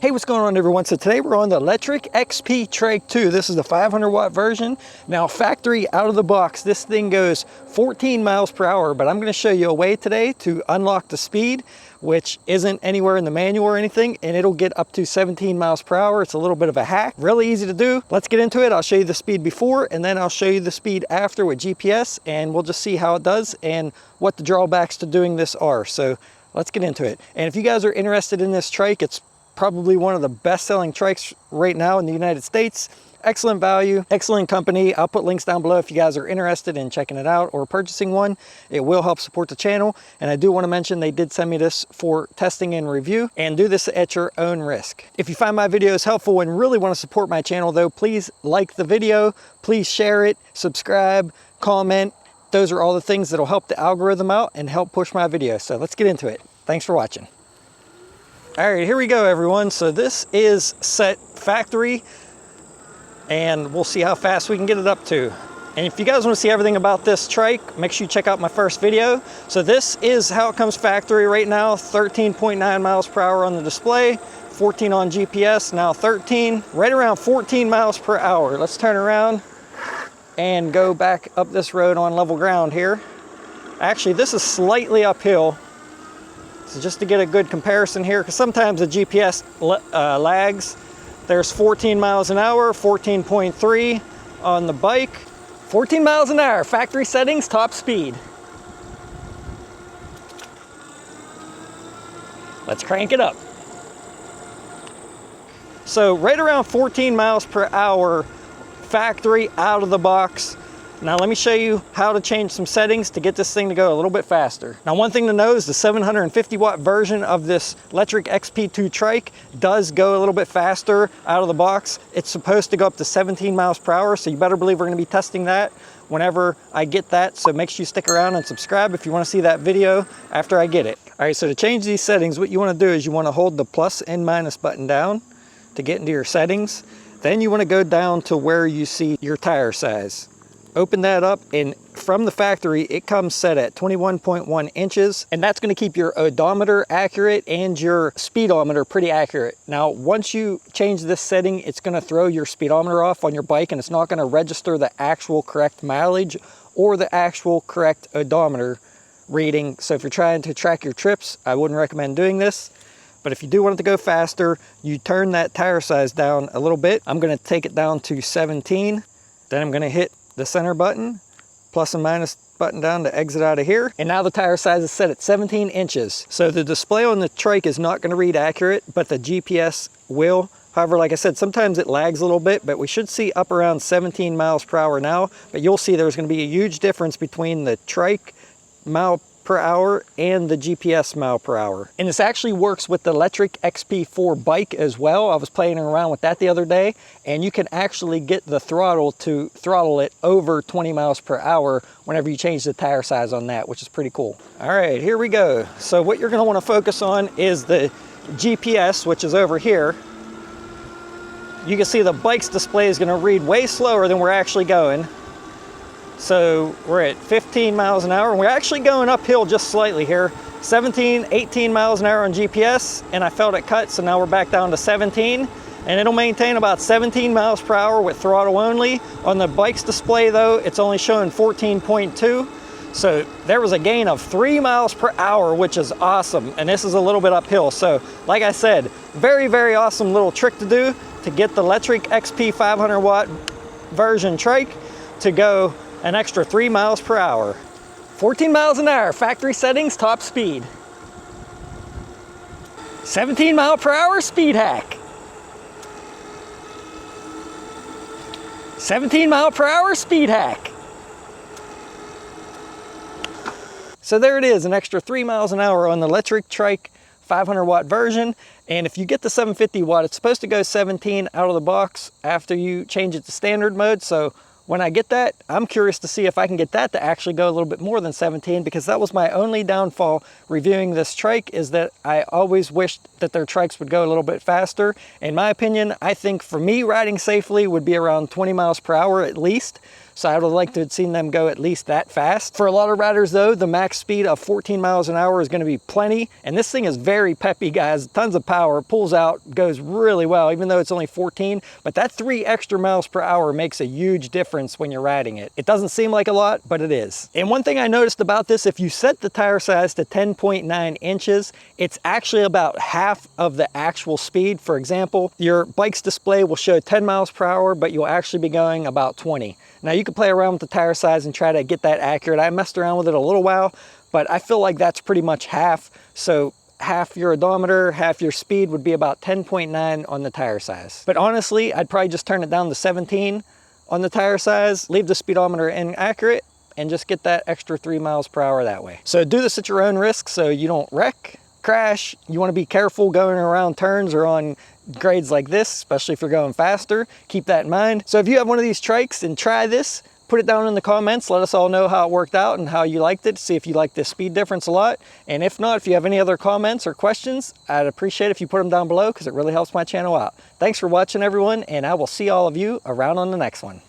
Hey, what's going on everyone? So today we're on the Lectric XP Trike 2. This is the 500 watt version. Now factory out of the box, this thing goes 14 miles per hour, but I'm gonna show you a way today to unlock the speed, which isn't anywhere in the manual or anything, and it'll get up to 17 miles per hour. It's a little bit of a hack, really easy to do. Let's get into it. I'll show you the speed before, and then I'll show you the speed after with GPS, and we'll just see how it does and what the drawbacks to doing this are. So let's get into it. And if you guys are interested in this trike, it's probably one of the best-selling trikes right now in the United States. Excellent value, excellent company. I'll put links down below if you guys are interested in checking it out or purchasing one. It will help support the channel. And I do want to mention they did send me this for testing and review, and do this at your own risk. If you find my videos helpful and really want to support my channel though, please like the video, please share it, subscribe, comment. Those are all the things that'll help the algorithm out and help push my videos. So let's get into it. Thanks for watching. All right, here we go everyone. So this is set factory, and we'll see how fast we can get it up to. And if you guys want to see everything about this trike, make sure you check out my first video. So this is how it comes factory right now. 13.9 miles per hour on the display, 14 on GPS, now 13, right around 14 miles per hour. Let's turn around and go back up this road on level ground here. Actually, this is slightly uphill. So just to get a good comparison here, because sometimes the GPS lags. There's 14 miles an hour, 14.3 on the bike. 14 miles an hour, factory settings, top speed. Let's crank it up. So right around 14 miles per hour, factory out of the box. Now let me show you how to change some settings to get this thing to go a little bit faster. Now one thing to know is the 750 watt version of this Lectric XP2 trike does go a little bit faster out of the box. It's supposed to go up to 17 miles per hour, so you better believe we're gonna be testing that whenever I get that. So make sure you stick around and subscribe if you wanna see that video after I get it. All right, so to change these settings, what you wanna do is you wanna hold the plus and minus button down to get into your settings. Then you wanna go down to where you see your tire size. Open that up, and from the factory it comes set at 21.1 inches, and that's going to keep your odometer accurate and your speedometer pretty accurate. Now once you change this setting, it's going to throw your speedometer off on your bike, and it's not going to register the actual correct mileage or the actual correct odometer reading. So if you're trying to track your trips, I wouldn't recommend doing this. But if you do want it to go faster, you turn that tire size down a little bit. I'm going to take it down to 17. Then I'm going to hit the center button, plus and minus button down to exit out of here. And now the tire size is set at 17 inches. So the display on the trike is not going to read accurate, but the GPS will. However, like I said, sometimes it lags a little bit, but we should see up around 17 miles per hour now. But you'll see there's going to be a huge difference between the trike mile per hour and the GPS mile per hour. And this actually works with the Lectric XP4 bike as well. I was playing around with that the other day, and you can actually get the throttle to throttle it over 20 miles per hour whenever you change the tire size on that, which is pretty cool. All right, here we go. So what you're gonna wanna focus on is the GPS, which is over here. You can see the bike's display is gonna read way slower than we're actually going. So we're at 15 miles an hour, and we're actually going uphill just slightly here. 17, 18 miles an hour on GPS, and I felt it cut, so now we're back down to 17, and it'll maintain about 17 miles per hour with throttle only. On the bike's display though, it's only showing 14.2. So there was a gain of 3 miles per hour, which is awesome. And this is a little bit uphill. So like I said, very, very awesome little trick to do to get the Lectric XP 500 watt version trike to go an extra 3 miles per hour. 14 miles an hour, factory settings, top speed. 17 mile per hour, speed hack. 17 mile per hour, speed hack. So there it is, an extra 3 miles an hour on the Lectric Trike 500 watt version. And if you get the 750 watt, it's supposed to go 17 out of the box after you change it to standard mode. So when I get that, I'm curious to see if I can get that to actually go a little bit more than 17, because that was my only downfall reviewing this trike, is that I always wished that their trikes would go a little bit faster. In my opinion, I think for me, riding safely would be around 20 miles per hour at least. So I would like to have seen them go at least that fast. For a lot of riders though, the max speed of 14 miles an hour is going to be plenty. And this thing is very peppy, guys. Tons of power, pulls out, goes really well, even though it's only 14. But that 3 extra miles per hour makes a huge difference when you're riding it. It doesn't seem like a lot, but it is. And one thing I noticed about this, if you set the tire size to 10.9 inches, it's actually about half of the actual speed. For example, your bike's display will show 10 miles per hour, but you'll actually be going about 20. Now you can play around with the tire size and try to get that accurate. I messed around with it a little while, but I feel like that's pretty much half. So half your odometer, half your speed would be about 10.9 on the tire size. But honestly, I'd probably just turn it down to 17 on the tire size, leave the speedometer inaccurate, and just get that extra 3 miles per hour that way. So do this at your own risk so you don't wreck, crash. You want to be careful going around turns or on grades like this, especially if you're going faster. Keep that in mind. So if you have one of these trikes and try this, put it down in the comments. Let us all know how it worked out and how you liked it. See if you like this speed difference a lot. And if not, if you have any other comments or questions, I'd appreciate it if you put them down below because it really helps my channel out. Thanks for watching, everyone, and I will see all of you around on the next one.